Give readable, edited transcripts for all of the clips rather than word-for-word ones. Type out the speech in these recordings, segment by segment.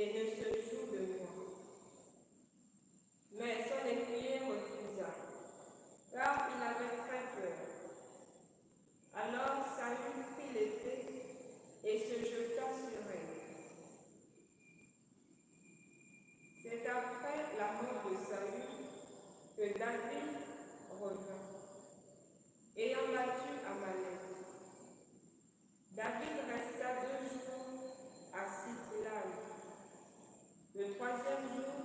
et ne se joue de moi. Mais son écuyer refusa, car il avait très peur. Alors Saül prit l'épée et se jeta sur elle. C'est après la mort de Saül que David revint, ayant battu Amalek. David resta 2 jours à Siclag. Le 3e jour,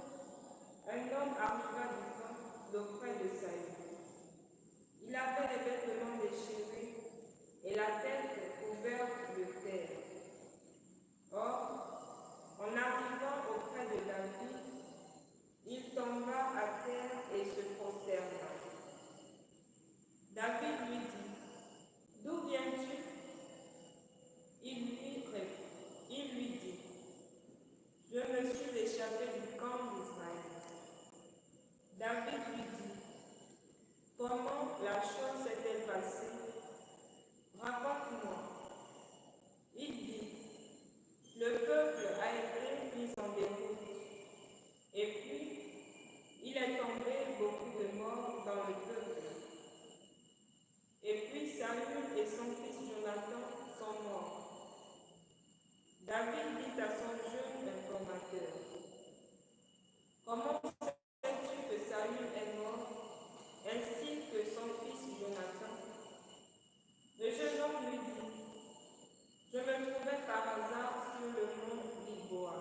un homme arriva du camp d'auprès de Saül. Il avait les vêtements déchirés et la tête couverte de terre. Or, en arrivant auprès de David, il tomba à terre et se prosterna. David lui dit, « D'où viens-tu » Il lui dit, « Je me suis échappé du camp d'Israël. » David lui dit, « Comment la chose s'est-elle passée? Raconte-moi. » Il dit, « Le peuple a été mis en déroute, et puis il est tombé beaucoup de morts dans le peuple. Et puis Saül et son fils Jonathan sont morts. » David dit à son jeune informateur, « Comment sais-tu que Saül est mort, ainsi que son fils Jonathan ?» Le jeune homme lui dit, « Je me trouvais par hasard sur le mont Gilboa.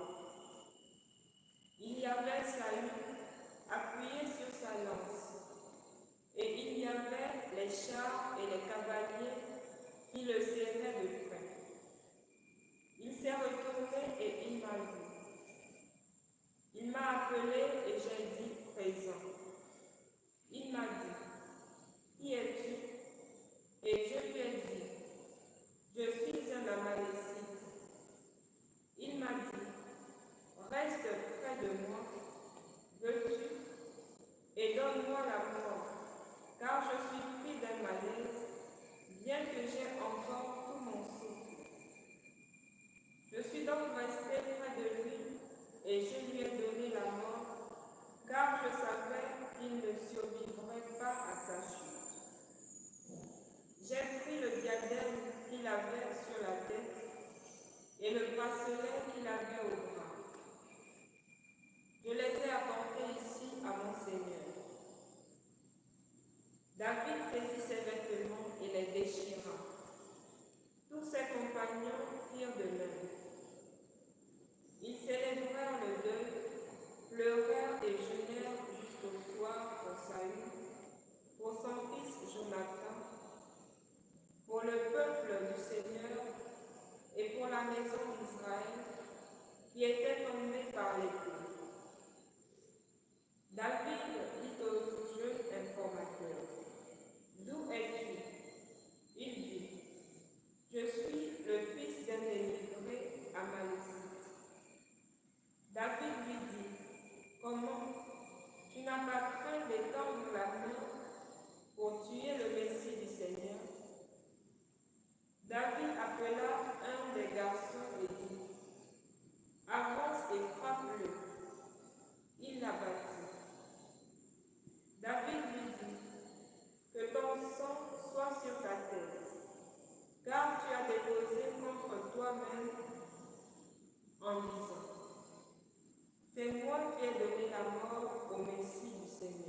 Il y avait Saül appuyé sur sa lance, et il y avait les chars et les cavaliers qui le serraient de près. Il s'est retourné et il m'a vu. Il m'a appelé et j'ai dit « Présent ». Il m'a dit « Qui es-tu » Et je lui ai dit « Je suis un Amalécite ». Il m'a dit « Reste près de moi, veux-tu, et donne-moi la mort, car je suis pris d'un malaise, bien que j'ai encore tout mon souffle. » Je suis donc resté près de lui et je lui ai donné la mort, car je savais qu'il ne survivrait pas à sa chute. J'ai pris le diadème qu'il avait sur la tête et le bracelet qu'il avait au bras. Je les ai apportés ici à mon Seigneur. David saisit ses vêtements et les déchira. Tous ses compagnons firent de même. Ils célébrèrent le deuil, pleurèrent et jeûnèrent jusqu'au soir pour Saül, pour son fils Jonathan, pour le peuple du Seigneur et pour la maison d'Israël qui était tombée par l'épée. David dit au jeune informateur, « D'où es-tu » Il dit, « Je suis le fils d'un émigré amalécite. » David lui dit, « Comment? Tu n'as pas craint d'étendre la main pour tuer le Messie du Seigneur ?» David appela un des garçons et dit, « Avance et frappe-le. » Il l'abattit. David lui dit, « Que ton sang soit sur ta tête, car tu as déposé contre toi-même en disant, c'est moi qui ai donné la mort au Messie du Seigneur. »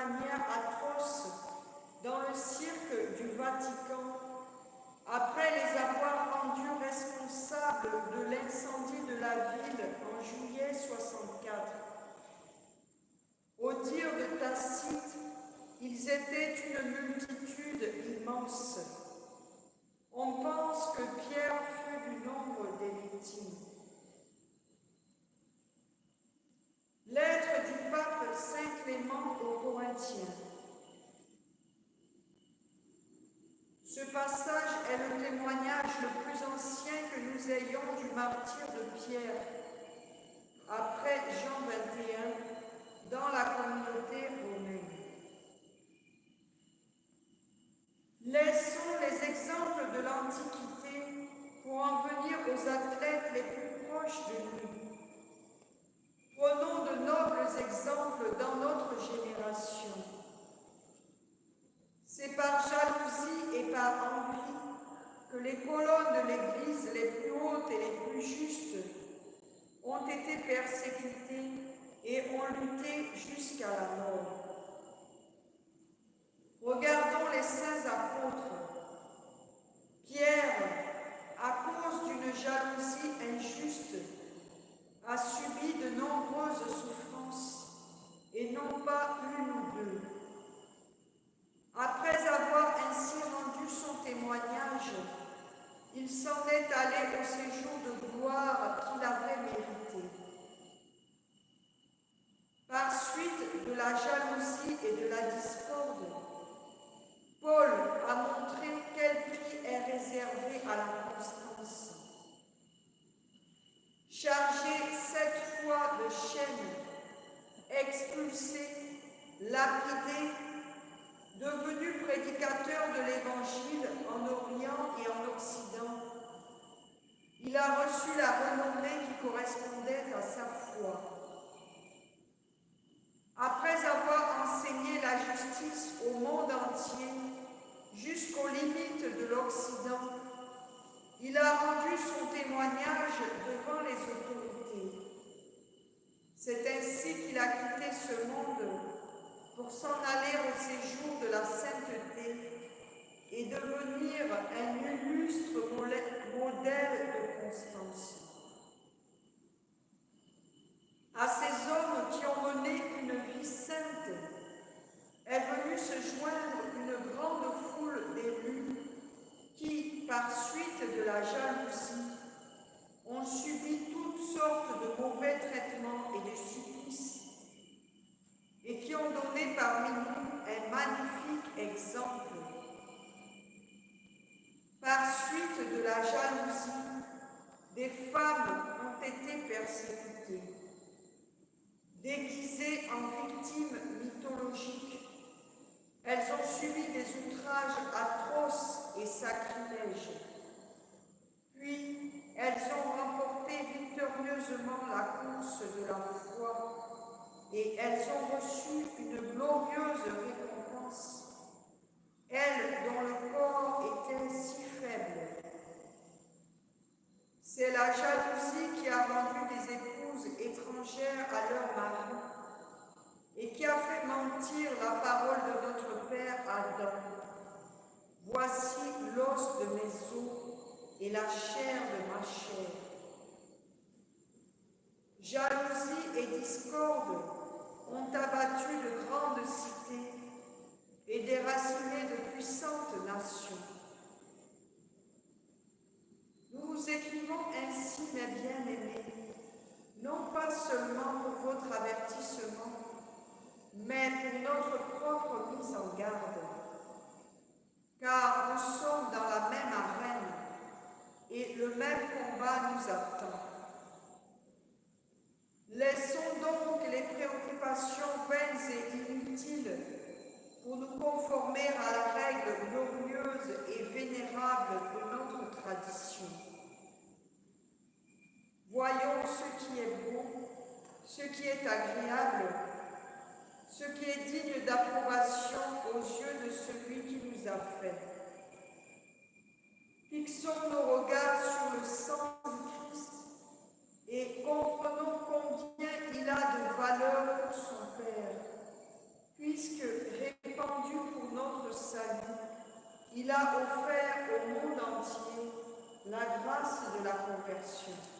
manière atroce dans le cirque du Vatican, après les avoir rendus responsables de l'incendie de la ville en juillet 64. Au dire de Tacite, ils étaient une multitude immense. On pense que Pierre fut du nombre des victimes. Lettre du pape Saint Clément aux Corinthiens. Ce passage est le témoignage le plus ancien que nous ayons du martyre de Pierre, après Jean 21, dans la communauté romaine. Laissons les exemples de l'Antiquité pour en venir aux athlètes les plus proches de nous. Prenons de nobles exemples dans notre génération. C'est par jalousie et par envie que les colonnes de l'Église les plus hautes et les plus justes ont été persécutées et ont lutté jusqu'à la mort. Regardons les saints apôtres. Pierre, à cause d'une jalousie injuste, a subi de nombreuses souffrances, et non pas une ou deux. Après avoir ainsi rendu son témoignage, il s'en est allé au séjour de gloire qu'il avait mérité. Par suite de la jalousie et de la discorde, Paul a montré quel prix est réservé à la constance. Chargé 7 fois de chaînes, expulsé, lapidé, devenu prédicateur de l'Évangile en Orient et en Occident, il a reçu la renommée qui correspondait à sa foi. Après avoir enseigné la justice au monde entier, jusqu'aux limites de l'Occident, il a rendu son témoignage devant les autorités. C'est ainsi qu'il a quitté ce monde pour s'en aller au séjour de la sainteté et devenir un illustre modèle de constance. À ces hommes qui ont mené une vie sainte est venue se joindre une grande foule d'élus qui, par suite de la jalousie, ont subi toutes sortes de mauvais traitements et de supplices, et qui ont donné parmi nous un magnifique exemple. Par suite de la jalousie, des femmes ont été persécutées. Déguisées en victimes mythologiques, elles ont subi des outrages atroces et sacrilèges. Puis, elles ont remporté victorieusement la course de la foi et elles ont reçu une glorieuse récompense, elles dont le corps était si faible. C'est la jalousie qui a rendu des épouses étrangères à leur mari et qui a fait mentir la parole de notre père Adam. Voici l'os de mes os et la chair de ma chair. Jalousie et discorde ont abattu de grandes cités et déraciné de puissantes nations. Nous vous écrivons ainsi, mes bien-aimés, non pas seulement pour votre avertissement, mais pour notre propre mise en garde, car nous sommes dans la même arène et le même combat nous attend. Laissons donc les préoccupations vaines et inutiles pour nous conformer à la règle glorieuse et vénérable de notre tradition. Voyons ce qui est beau, ce qui est agréable, ce qui est digne d'approbation aux yeux de celui qui nous a fait. Fixons nos regards sur le sang du Christ et comprenons combien il a de valeur pour son Père, puisque il a offert au monde entier la grâce de la conversion.